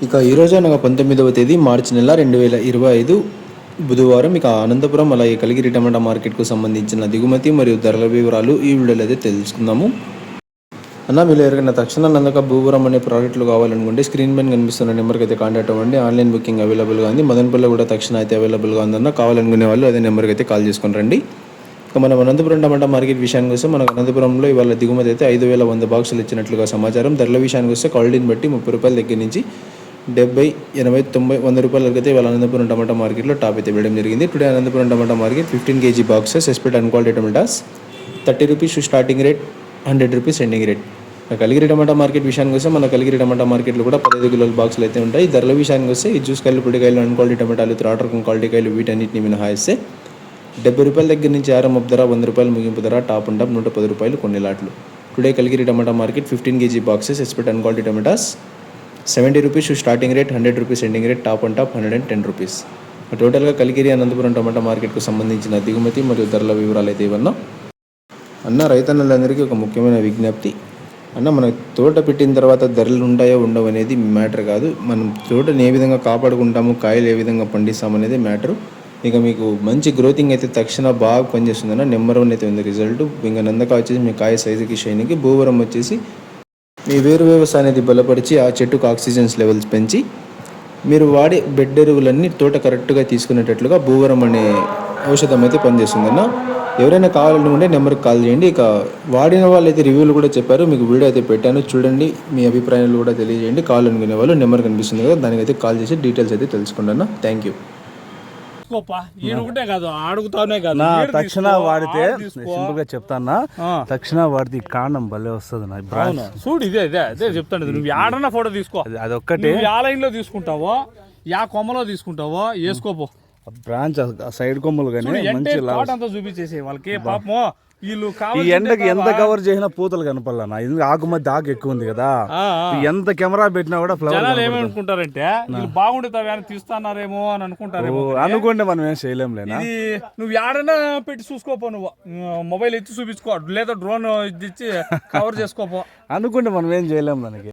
ఇక ఈరోజు అనగా 19వ తేదీ మార్చి నెల 2025 బుధవారం. ఇక అనంతపురం అలాగే కలిగిరి టమాటా మార్కెట్కు సంబంధించిన దిగుమతి మరియు ధరల వివరాలు ఈ వీడియోలో అయితే తెలుసుకుందాము. అన్న, మీరు ఎవరికైనా తక్షణ నందక భూవరం అనే ప్రాజెక్టులు కావాలనుకుంటే స్క్రీన్ పైన కనిపిస్తున్న నెంబర్కి అయితే కాంటాక్ట్ అవ్వండి. ఆన్లైన్ బుకింగ్ అవైలబుల్గా ఉంది. మదనపల్లి కూడా తక్షణ అయితే అవైలబుల్గా ఉందన్న. కావాలనుకునే వాళ్ళు అదే నెంబర్కి అయితే కాల్ చేసుకొని రండి. ఇక మనం అనంతపురం టమాటా మార్కెట్ విషయానికి వస్తే మనకు అనంతపురంలో ఇవాళ దిగుమతి అయితే 5,100 బాక్సులు ఇచ్చినట్లుగా సమాచారం. ధరల విషయానికి వస్తే క్వాలిటీని బట్టి 30 రూపాయల దగ్గర నుంచి 70, 80, 90, 100 రూపాయల వరకు అయితే ఇవాళ అనంతపురం టమాటా మార్కెట్లో టాప్ అయితే వేయడం జరిగింది. Today Anantapur tomato market 15 kg boxes expect and quality tomatoes 30 rupees starting rate, 100 rupees ending rate. Kaligiri tomato market విషయానికి వస్తే మన కలిగిరి టమాటా మార్కెట్లో కూడా 15 కిలోల బాక్సులు అయితే ఉంటాయి. ధరల విషయానికి వస్తే ఈ జ్యూస్ కాయలు, పొడికాయలు, అన్క్వాలిటీ టమాటాలు, త్రాటర్ క్వాలిటీ కాయలు వీటన్నిటిని మినహాయిస్తే 70 రూపాయల దగ్గర నుంచి ఆరంభ ధర, 100 రూపాయలు ముగింపు ధర, టాప్ అండ్ టాప్ 110 రూపాయలు కొన్ని లాట్లు. Today Kaligiri tomato market 15 kg boxes expect and quality tomatoes 70 rupees starting rate, 100 rupees ending rate, top and top 110 rupees. టోటల్గా కలిగిరి అనంతపురం టమాటా మార్కెట్కు సంబంధించిన దిగుమతి మరియు ధరల వివరాలు అయితే ఇవన్నా. అన్న, రైతన్నలందరికీ ఒక ముఖ్యమైన విజ్ఞప్తి. అన్న, మన తోట పెట్టిన తర్వాత ధరలు ఉంటాయో ఉండవు అనేది మ్యాటర్ కాదు. మనం తోటని ఏ విధంగా కాపాడుకుంటాము, కాయలు ఏ విధంగా పండిస్తాము అనేది మ్యాటరు. ఇక మీకు మంచి గ్రోతింగ్ అయితే తక్షణ బాగా పనిచేస్తుందన్న. నెంబర్ 1 అయితే ఉంది రిజల్ట్. ఇంకా నందక వచ్చేసి మీ కాయ సైజుకి, షైనింగ్కి, భూవరం వచ్చేసి మీ వేరు వ్యవస్థ అనేది బలపరిచి ఆ చెట్టుకు ఆక్సిజన్స్ లెవెల్స్ పెంచి మీరు వాడే బెడ్ ఎరువులన్నీ తోట కరెక్ట్గా తీసుకునేటట్లుగా భూవరం అనే ఔషధం అయితే పనిచేస్తుందన్న. ఎవరైనా కావాలనుకుంటే నెంబర్కి కాల్ చేయండి. ఇక వాడిన వాళ్ళు అయితే రివ్యూలు కూడా చెప్పారు. మీకు వీడియో అయితే పెట్టాను, చూడండి. మీ అభిప్రాయాలు కూడా తెలియజేయండి. కావాలనుకునే వాళ్ళు నెంబర్ కనిపిస్తుంది కదా, దానికైతే కాల్ చేసి డీటెయిల్స్ అయితే తెలుసుకోండి అన్న. Thank you. తక్షణ వాడితే సింపుల్ గా చెప్తానా, తక్షణ వాడితే ఈ కాండం భలే వస్తుంది. చూడు, ఇదే చెప్తాను. నువ్వు ఆడన్న ఫోటో తీసుకో, అది ఒక్కటి. యా లైన్ లో తీసుకుంటావో, యా కొమ్మలో తీసుకుంటావో వేసుకోపో. బ్రాంచ్ సైడ్ కొమ్మలు కానీ మంచి అంతా చూపించేసి వాళ్ళకి పాపం వీళ్ళు ఈ ఎండకి ఎంత కవర్ చేసినా పూతలు కనపడాలన్నా. ఆకు మధ్య ఆకు ఎక్కువ ఉంది కదా, ఎంత కెమెరా పెట్టినా కూడా ఫ్లవర్. ఏమనుకుంటారంటే వీళ్ళు బాగుంటుంది తీస్తున్నారేమో అని అనుకుంటారేమో. అనుకుంటే మనం ఏం చేయలేం లేనా. నువ్వు ఏడైనా పెట్టి చూసుకోపో, నువ్వు మొబైల్ ఎత్తి చూపించుకో, లేదా డ్రోన్ ఇచ్చి కవర్ చేసుకోపో. అనుకుంటే మనం ఏం చేయలేం దానికి.